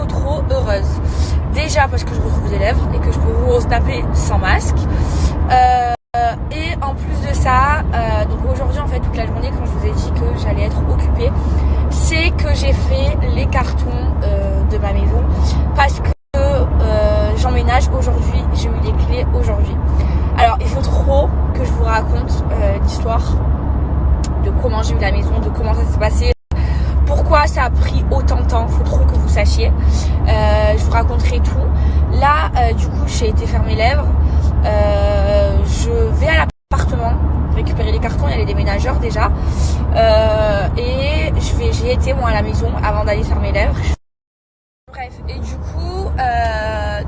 trop heureuse. Déjà parce que je retrouve des lèvres et que je peux vous taper sans masque. Et en plus de ça, donc aujourd'hui en fait toute la journée quand je vous ai dit que j'allais être occupée, c'est que j'ai fait les cartons de ma maison parce que j'emménage aujourd'hui, j'ai eu les clés aujourd'hui. Alors il faut trop que je vous raconte l'histoire de comment j'ai eu la maison, de comment ça s'est passé, pourquoi ça a pris autant de temps, il faut trop que vous sachiez. Je vous raconterai tout. Là du coup j'ai été faire mes lèvres, je vais à l'appartement récupérer les cartons, il y a les déménageurs déjà, et j'ai été moi à la maison avant d'aller faire mes lèvres. Bref, et du coup,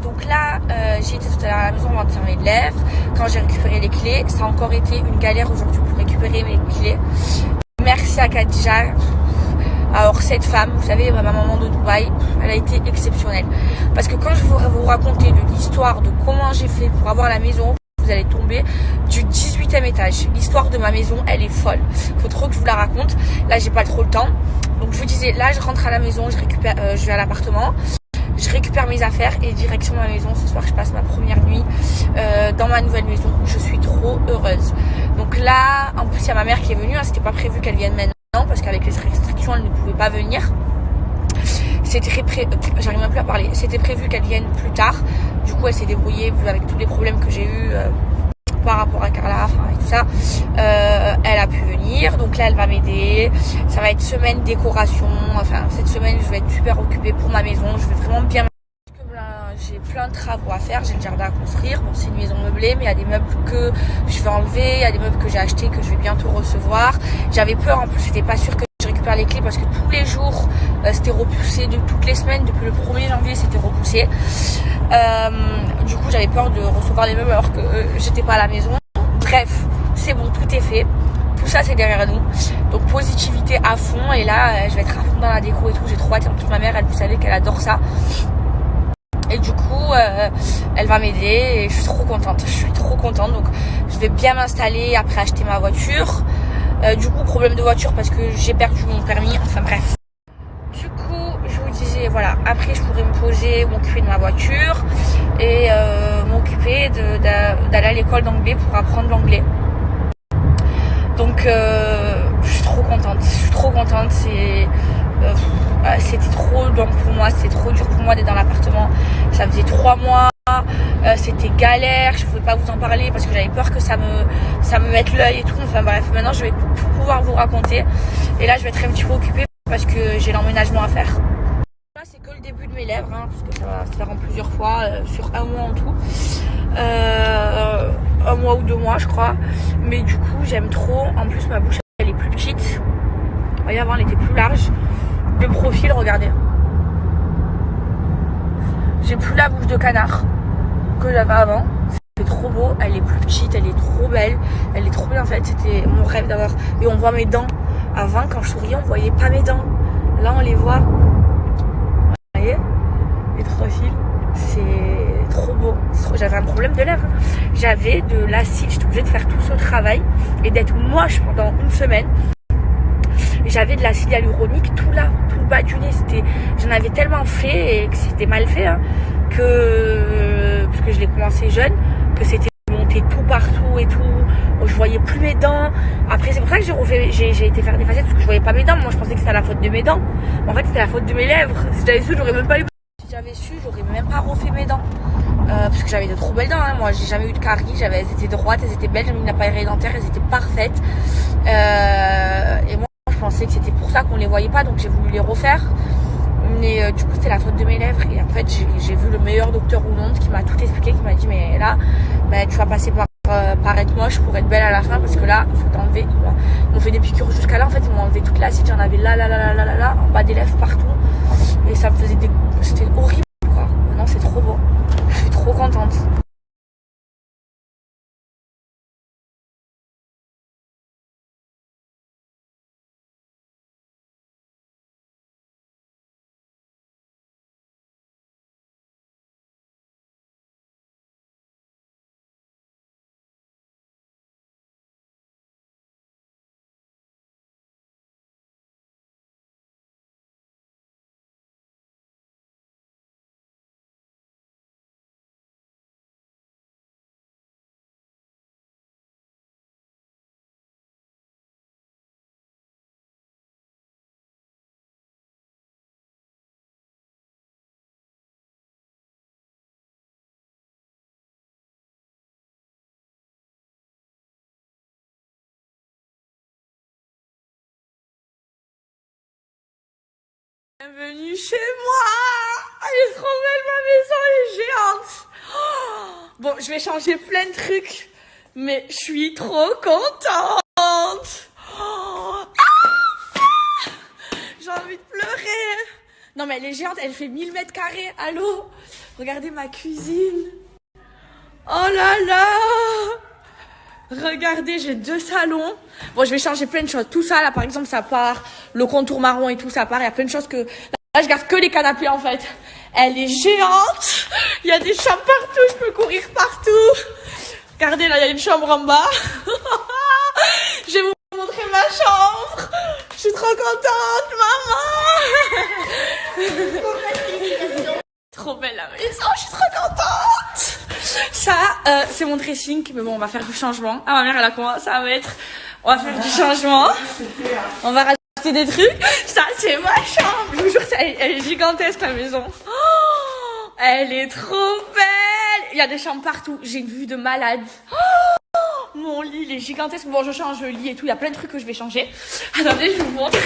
donc là, j'ai été tout à l'heure à la maison avant de faire mes lèvres. Quand j'ai récupéré les clés, ça a encore été une galère aujourd'hui pour récupérer mes clés. Merci à Khadija. Alors cette femme, vous savez, ma maman de Dubaï, elle a été exceptionnelle. Parce que quand je vais vous raconter de l'histoire de comment j'ai fait pour avoir la maison, vous allez tomber du 18e étage. L'histoire de ma maison, elle est folle. Faut trop que je vous la raconte. Là, j'ai pas trop le temps. Donc je vous disais, là, je rentre à la maison, je vais à l'appartement, je récupère mes affaires et direction ma maison. Ce soir, je passe ma première nuit dans ma nouvelle maison. Je suis trop heureuse. Donc là, en plus, il y a ma mère qui est venue. Hein, c'était pas prévu qu'elle vienne maintenant parce qu'avec les restrictions, elle ne pouvait pas venir. J'arrive même plus à parler. C'était prévu qu'elle vienne plus tard. Du coup, elle s'est débrouillée vu avec tous les problèmes que j'ai eu par rapport à Carla, et tout ça. Elle a pu venir. Donc là, elle va m'aider. Ça va être semaine décoration. Enfin, cette semaine, je vais être super occupée pour ma maison. Je vais vraiment bien. J'ai plein de travaux à faire. J'ai le jardin à construire. Bon, c'est une maison meublée, mais il y a des meubles que je vais enlever. Il y a des meubles que j'ai achetés que je vais bientôt recevoir. J'avais peur. En plus, c'était pas sûr que je récupère les clés parce que tous les jours c'était repoussé, de toutes les semaines depuis le 1er janvier c'était repoussé. Du coup j'avais peur de recevoir les meubles alors que j'étais pas à la maison. Bref, c'est bon, tout est fait, tout ça c'est derrière nous, donc positivité à fond. Et là je vais être à fond dans la déco et tout, j'ai trop hâte. En plus ma mère, elle, vous savez qu'elle adore ça, et du coup elle va m'aider et je suis trop contente. Donc je vais bien m'installer, après acheter ma voiture. Du coup problème de voiture parce que j'ai perdu mon permis, enfin bref. Du coup je vous disais voilà, après je pourrais me poser, m'occuper de ma voiture et m'occuper d'aller à l'école d'anglais pour apprendre l'anglais. Donc je suis trop contente, c'était trop long pour moi, c'était trop dur pour moi d'être dans l'appartement. Ça faisait 3 mois, c'était galère, je pouvais pas vous en parler parce que j'avais peur que ça me mette l'œil et tout. Enfin bref, maintenant je vais tout pouvoir vous raconter. Et là je vais être un petit peu occupée parce que j'ai l'emménagement à faire. Là c'est que le début de mes lèvres, hein, parce que ça va se faire en plusieurs fois, sur un mois en tout. 1 mois ou 2 mois je crois. Mais du coup j'aime trop. En plus ma bouche elle est plus petite. Vous voyez, avant elle était plus large. De profil, regardez. J'ai plus la bouche de canard que j'avais avant. C'est trop beau, elle est plus petite, elle est trop belle, elle est trop bien faite. C'était mon rêve d'avoir. Et on voit mes dents. Avant, quand je souriais, on voyait pas mes dents. Là, on les voit. Vous voyez, les 3 fils. C'est trop beau. J'avais un problème de lèvres. J'avais de l'acide. J'étais obligée de faire tout ce travail et d'être moche pendant une semaine. J'avais de l'acide hyaluronique tout là, tout le bas du nez. J'en avais tellement fait et que c'était mal fait, hein, parce que je l'ai commencé jeune, que c'était monté tout partout et tout. Je voyais plus mes dents. Après c'est pour ça que j'ai été faire des facettes, parce que je voyais pas mes dents. Moi je pensais que c'était la faute de mes dents. En fait c'était la faute de mes lèvres. Si j'avais su, j'aurais même pas eu. Si j'avais su, j'aurais même pas refait mes dents. Parce que j'avais de trop belles dents, hein. Moi j'ai jamais eu de caries, elles étaient droites, elles étaient belles, j'avais une appareil dentaire, elles étaient parfaites. Et moi je pensais que c'était pour ça qu'on les voyait pas, donc j'ai voulu les refaire. Mais du coup c'était la faute de mes lèvres. Et en fait j'ai vu le meilleur docteur au monde qui m'a tout expliqué, qui m'a dit mais là tu vas passer par être moche pour être belle à la fin, parce que là il faut t'enlever. Ils m'ont fait des piqûres jusqu'à là, en fait ils m'ont enlevé toute l'acide, j'en avais là, en bas des lèvres partout. Et ça me faisait c'était horrible quoi. Maintenant c'est trop beau, je suis trop contente. Bienvenue chez moi. Elle est trop belle, ma maison, elle est géante. Bon, je vais changer plein de trucs, mais je suis trop contente. J'ai envie de pleurer. Non, mais elle est géante, elle fait 1000 mètres carrés. Allô? Regardez ma cuisine. Oh là là. Regardez, j'ai 2 salons. Bon, je vais changer plein de choses. Tout ça, là, par exemple, ça part. Le contour marron et tout, ça part. Il y a plein de choses que... Là, je garde que les canapés, en fait. Elle est géante. Il y a des chambres partout. Je peux courir partout. Regardez, là, il y a une chambre en bas. Je vais vous montrer ma chambre. Je suis trop contente, maman. Trop belle la maison. Je suis trop contente. Ça, c'est mon dressing, mais bon, on va faire du changement. Ah, ma mère, elle a commencé à mettre. On va faire du changement. On va rajouter des trucs. Ça, c'est ma chambre. Je vous jure, elle est gigantesque, la maison. Oh, elle est trop belle. Il y a des chambres partout. J'ai une vue de malade. Oh, mon lit, il est gigantesque. Bon, je change le lit et tout. Il y a plein de trucs que je vais changer. Attendez, je vous montre.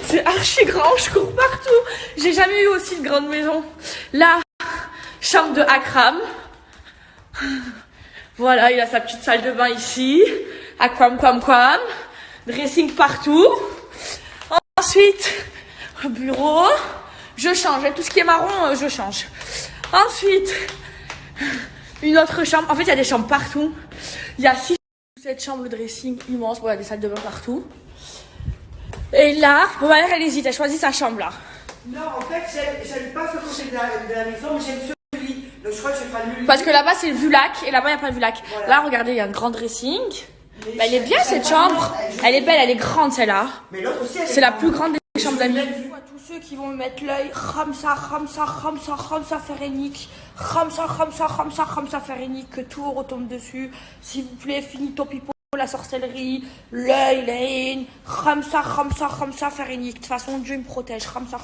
C'est archi grand. Je cours partout. J'ai jamais eu aussi une grande maison. Là, chambre de Akram. Voilà, il a sa petite salle de bain ici. Aquam. Dressing partout. Ensuite, bureau. Je change. Tout ce qui est marron, je change. Ensuite, une autre chambre. En fait, il y a des chambres partout. Il y a 6 cette chambre, le dressing immense. Bon, il y a des salles de bain partout. Et là, bon, ma mère, elle hésite. Elle choisit sa chambre là. Non, en fait, j'aime pas ce côté de la maison, mais j'aime ce lit. Donc je crois que je vais pas le lit. Parce que là-bas, c'est le vue lac. Et là-bas, il n'y a pas de vue lac. Voilà. Là, regardez, il y a un grand dressing. Bah, elle est bien cette chambre. Elle est belle, elle est grande celle-là. Mais l'autre aussi, c'est la plus grande des chambres d'amis. Tous ceux qui vont me mettre l'œil, Khamsa, Ferenik, Khamsa, Ferenik, que tout retombe dessus. S'il vous plaît, finito pipo, la sorcellerie, l'œil, la haine, Khamsa, Ferenik. De toute façon, Dieu me protège, Khamsa.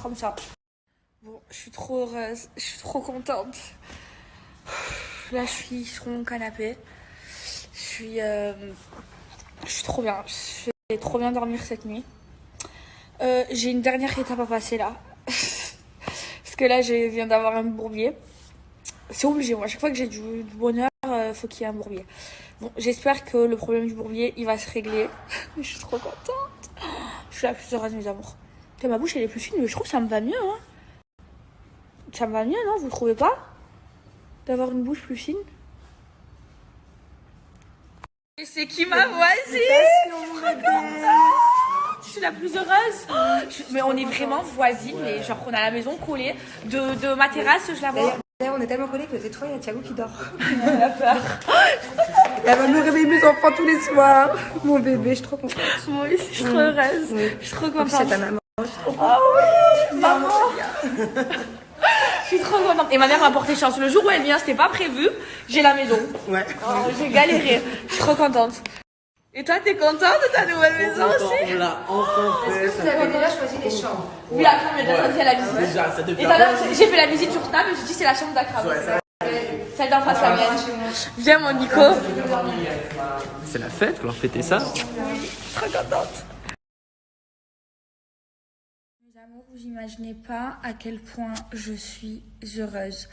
Bon, je suis trop heureuse, je suis trop contente. Là, je suis sur mon canapé. Je suis trop bien. Je vais trop bien dormir cette nuit. J'ai une dernière étape à passer là. Parce que là, je viens d'avoir un bourbier. C'est obligé. Moi, à chaque fois que j'ai du bonheur, faut qu'il y ait un bourbier. Bon, j'espère que le problème du bourbier, il va se régler. Je suis trop contente. Je suis la plus heureuse, mes amours. Ma bouche, elle est plus fine, mais je trouve que ça me va mieux. Hein. Ça me va mieux, non? Vous trouvez pas? D'avoir une bouche plus fine? Et c'est qui ma voisine? Je suis la plus heureuse. Mais on est vraiment voisines, mais genre on a la maison collée. De ma terrasse, je la vois. D'ailleurs, on est tellement collés que cette fois, il y a Thiago qui dort. Elle a peur. Elle va me réveiller mes enfants tous les soirs. Mon bébé, je suis trop contente. Moi aussi, je suis trop heureuse. Oui. Je suis trop contente. C'est ta maman. Oh oui, maman. Je suis trop contente. Et ma mère m'a porté chance. Le jour où elle vient, c'était pas prévu. J'ai la maison. Ouais. Oh, j'ai galéré. Je suis trop contente. Et toi, t'es contente de ta nouvelle maison aussi? On l'a enfin fait. Vous avez déjà choisi les chambres? Oui, Akram, mais déjà fait la visite. Déjà, ça depuis Et tout à l'heure, j'ai fait la visite sur table et j'ai dit c'est la chambre d'Akram. Celle d'en face, la mienne. Viens, mon Nico. C'est la fête, faut leur fêter ça. Oui, trop contente. Mes amours, vous imaginez pas à quel point je suis heureuse.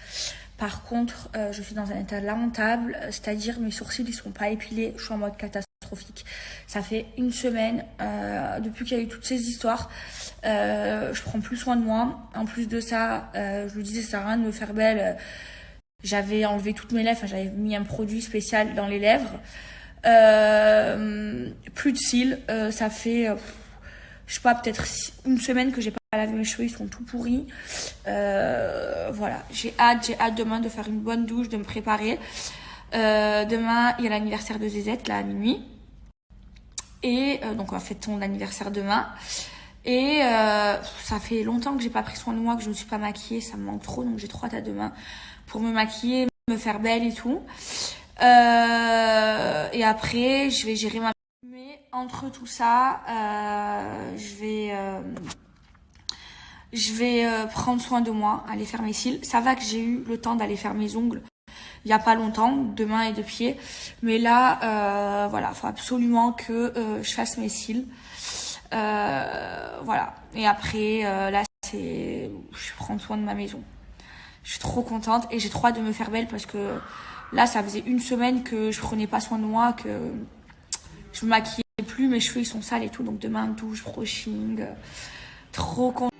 Par contre, je suis dans un état lamentable, c'est-à-dire mes sourcils ils sont pas épilés, je suis en mode catastrophique. Ça fait une semaine depuis qu'il y a eu toutes ces histoires, je prends plus soin de moi. En plus de ça, je vous disais ça sert à rien de me faire belle. J'avais enlevé toutes mes lèvres, j'avais mis un produit spécial dans les lèvres. Plus de cils, ça fait je sais pas, peut-être une semaine que j'ai pas lavé mes cheveux, ils sont tout pourris. Voilà, j'ai hâte demain de faire une bonne douche, de me préparer. Demain, il y a l'anniversaire de Zézette, là, à minuit. Et donc, on va fêter ton anniversaire demain. Et ça fait longtemps que j'ai pas pris soin de moi, que je me suis pas maquillée, ça me manque trop, donc j'ai trop hâte à demain pour me maquiller, me faire belle et tout. Et après, je vais gérer ma... Mais entre tout ça, je vais prendre soin de moi, aller faire mes cils. Ça va que j'ai eu le temps d'aller faire mes ongles il y a pas longtemps, de main et de pied. Mais là, voilà, faut absolument que je fasse mes cils. Voilà. Et après, là, je prends soin de ma maison. Je suis trop contente et j'ai trop hâte de me faire belle parce que là, ça faisait 1 semaine que je prenais pas soin de moi, que je me maquillais plus, mes cheveux ils sont sales et tout. Donc demain, douche, brushing, trop contente.